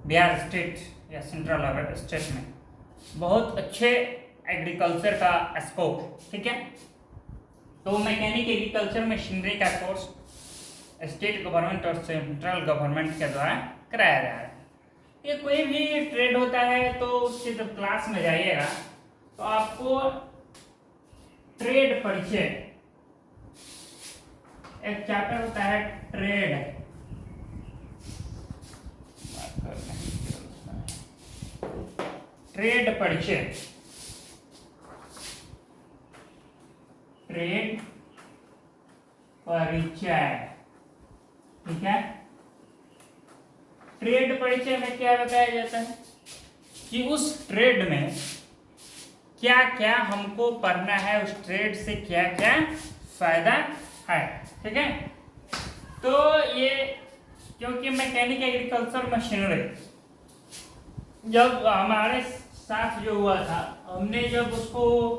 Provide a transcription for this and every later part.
Bihar state या central state में बहुत अच्छे एग्रीकल्चर का स्कोप, ठीक है। तो मैकेनिक एग्रीकल्चर मशीनरी का कोर्स स्टेट गवर्नमेंट और सेंट्रल गवर्नमेंट के द्वारा कराया जा रहा है। ये कोई भी ट्रेड होता है तो उसके जब क्लास में जाइएगा तो आपको ट्रेड परिचय एक चैप्टर होता है ट्रेड, ट्रेड परिचय, ट्रेड परिचय, ठीक है। ट्रेड परिचय में क्या बताया जाता है कि उस ट्रेड में क्या क्या हमको पढ़ना है, उस ट्रेड से क्या क्या फायदा है, ठीक है। तो ये क्योंकि मैकेनिक एग्रीकल्चर मशीनरी जब हमारे साथ जो हुआ था, हमने जब उसको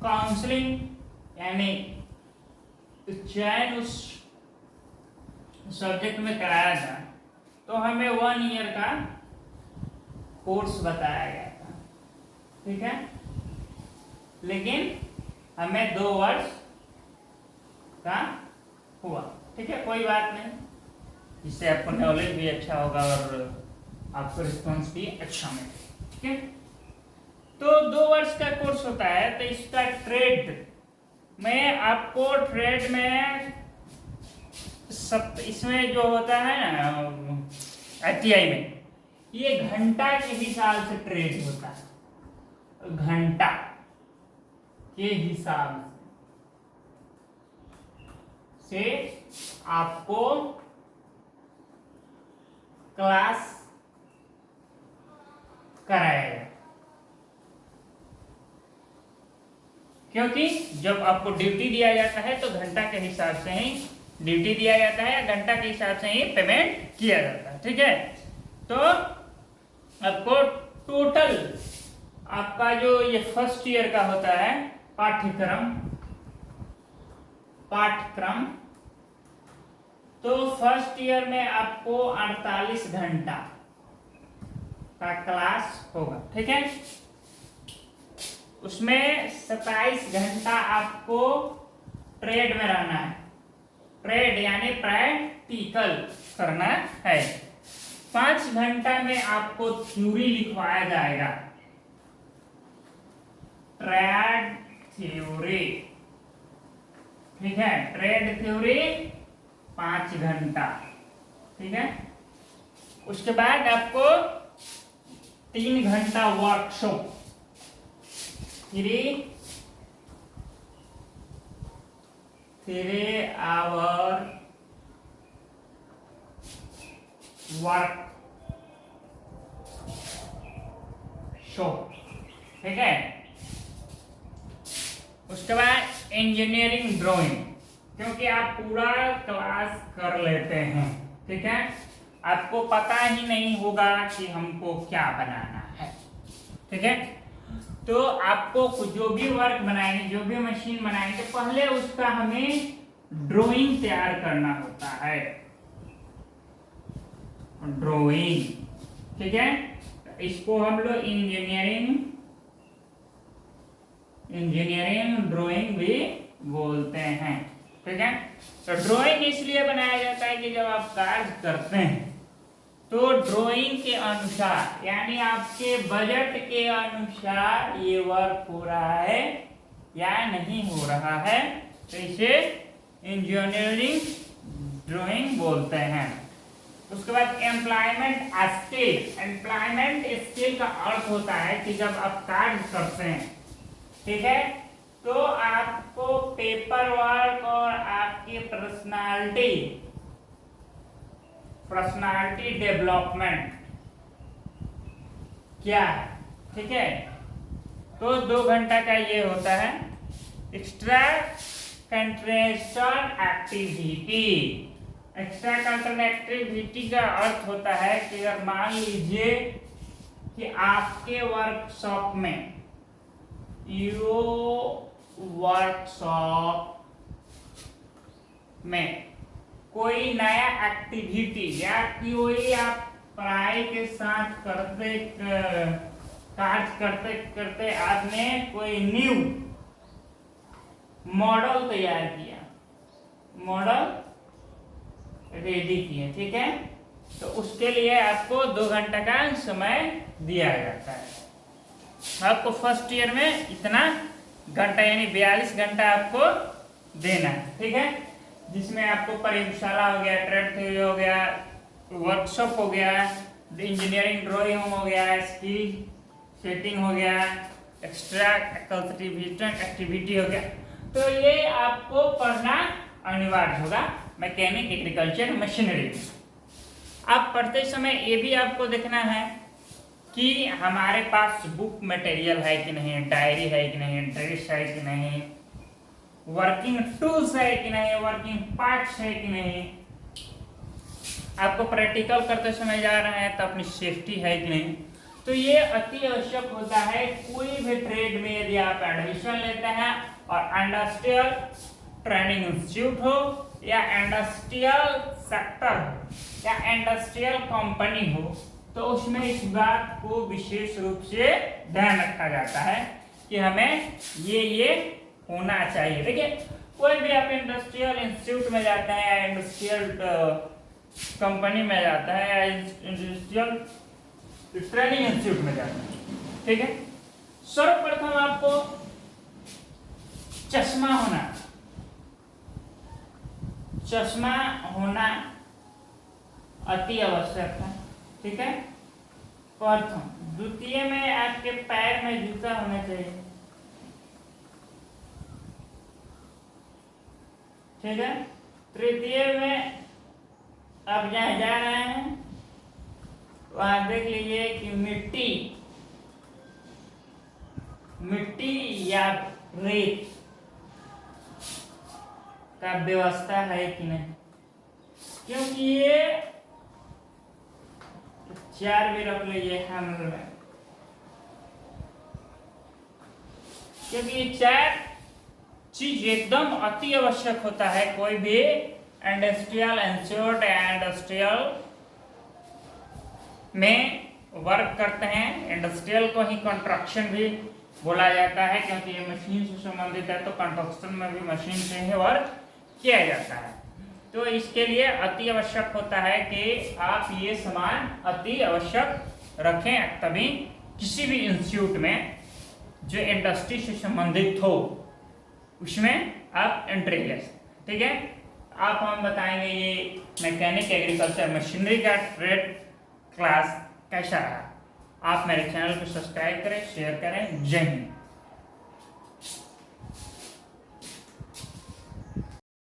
काउंसलिंग यानी चयन उस सब्जेक्ट में कराया था तो हमें 1 ईयर का कोर्स बताया गया था, ठीक है। लेकिन हमें 2 वर्ष का हुआ, ठीक है। कोई बात नहीं, इससे आपको नॉलेज भी अच्छा होगा और आपको रिस्पॉन्स भी अच्छा मिलेगा, ठीक है। तो 2 वर्ष का कोर्स होता है। तो इसका ट्रेड में आपको ट्रेड में सब इसमें जो होता है ना ITI में, ये घंटा के हिसाब से ट्रेड होता है, घंटा के हिसाब से आपको क्लास कराएगा। क्योंकि जब आपको ड्यूटी दिया जाता है तो घंटा के हिसाब से ही ड्यूटी दिया जाता है या घंटा के हिसाब से ही पेमेंट किया जाता है, ठीक है। तो आपको टोटल आपका जो ये फर्स्ट ईयर का होता है पाठ्यक्रम, तो फर्स्ट ईयर में आपको 48 घंटा का क्लास होगा, ठीक है। उसमें 27 घंटा आपको ट्रेड में रहना है, ट्रेड यानी प्रैक्टिकल करना है। 5 घंटा में आपको थ्योरी लिखवाया जाएगा, ट्रेड थ्योरी, ठीक है। ट्रेड थ्योरी 5 घंटा, ठीक है। उसके बाद आपको 3 घंटा वर्कशॉप, 3 आवर वर्कशॉप, ठीक है। उसके बाद इंजीनियरिंग ड्राइंग, क्योंकि आप पूरा क्लास कर लेते हैं, ठीक है। आपको पता ही नहीं होगा कि हमको क्या बनाना है, ठीक है। तो आपको जो भी वर्क बनाएंगे, जो भी मशीन बनाएंगे, पहले उसका हमें ड्राइंग तैयार करना होता है, ड्राइंग, ठीक है। इसको हम लोग इंजीनियरिंग ड्राइंग भी बोलते हैं, ठीक है। तो ड्राइंग इसलिए बनाया जाता है कि जब आप कार्य करते हैं तो ड्राइंग के अनुसार यानी आपके बजट के अनुसार ये वर्क हो रहा है या नहीं हो रहा है, तो इसे इंजीनियरिंग ड्राइंग बोलते हैं। उसके बाद एम्प्लॉयमेंट स्किल, एम्प्लॉयमेंट स्किल का अर्थ होता है कि जब आप कार्य करते हैं, ठीक है, तो आपको पेपर वर्क और आपकी पर्सनालिटी डेवलपमेंट क्या है, ठीक है। तो 2 घंटा का ये होता है extra contractual activity. Extra contractual activity का अर्थ होता है कि अगर मान लीजिए कि आपके वर्कशॉप में कोई नया एक्टिविटी या कोई आप पढ़ाई के साथ कार्य करते करते आपने कोई न्यू मॉडल तैयार किया, मॉडल रेडी किया, ठीक है। तो उसके लिए आपको 2 घंटा का समय दिया जाता है। आपको फर्स्ट ईयर में इतना घंटा यानी 42 घंटा आपको देना है, ठीक है। जिसमें आपको प्रयोगशाला हो गया, ट्रेड थ्योरी हो गया, वर्कशॉप हो गया, इंजीनियरिंग ड्राइंग हो गया, स्किल सेटिंग हो गया, एक्स्ट्रा एक्टिविटी हो गया। तो ये आपको पढ़ना अनिवार्य होगा मैकेनिक एग्रीकल्चर मशीनरी। आप पढ़ते समय ये भी आपको देखना है कि हमारे पास बुक मटेरियल है कि नहीं, डायरी है कि नहीं, ड्रेस है कि नहीं, वर्किंग टूल्स है कि नहीं, वर्किंग पार्ट्स है कि नहीं। आपको प्रैक्टिकल करते समय जा रहे हैं तो अपनी सेफ्टी है कि नहीं। तो ये अति आवश्यक होता है कोई भी ट्रेड में यदि आप एडमिशन लेते हैं और इंडस्ट्रियल ट्रेनिंग इंस्टीट्यूट हो या इंडस्ट्रियल सेक्टर हो या इंडस्ट्रियल कंपनी हो, तो उसमें इस बात को विशेष रूप से ध्यान रखा जाता है कि हमें ये होना चाहिए। देखिए, कोई भी आप इंडस्ट्रियल इंस्टीट्यूट में जाते हैं या इंडस्ट्रियल कंपनी में जाता है या इंडस्ट्रियल ट्रेनिंग इंस्टीट्यूट में जाते हैं, ठीक है। सर्वप्रथम आपको चश्मा होना अति आवश्यक है, ठीक है। प्रथम। द्वितीय में आपके पैर में जूता होना चाहिए, ठीक है। तृतीय में आप जहाँ जा रहे हैं वहां देख लीजिए कि मिट्टी या रेत का व्यवस्था है कि नहीं, क्योंकि ये 4 भी रख लीजिए हैंडल में, क्योंकि ये 4 चीज एकदम अति आवश्यक होता है कोई भी इंडस्ट्रियल इंस्टीट्यूट या इंडस्ट्रियल में वर्क करते हैं। इंडस्ट्रियल को ही कंस्ट्रक्शन भी बोला जाता है, क्योंकि ये मशीन से संबंधित है, तो कंस्ट्रक्शन में भी मशीन से ही वर्क किया जाता है। तो इसके लिए अति आवश्यक होता है कि आप ये सामान अति आवश्यक रखें, तभी किसी भी इंस्टीट्यूट में जो इंडस्ट्री से संबंधित हो उसमें आप एंट्री ले सकते, ठीक है। आप हम बताएंगे ये मैकेनिक एग्रीकल्चर मशीनरी का ट्रेड क्लास कैसा रहा। आप मेरे चैनल को सब्सक्राइब करें, शेयर करें। जय हिंद।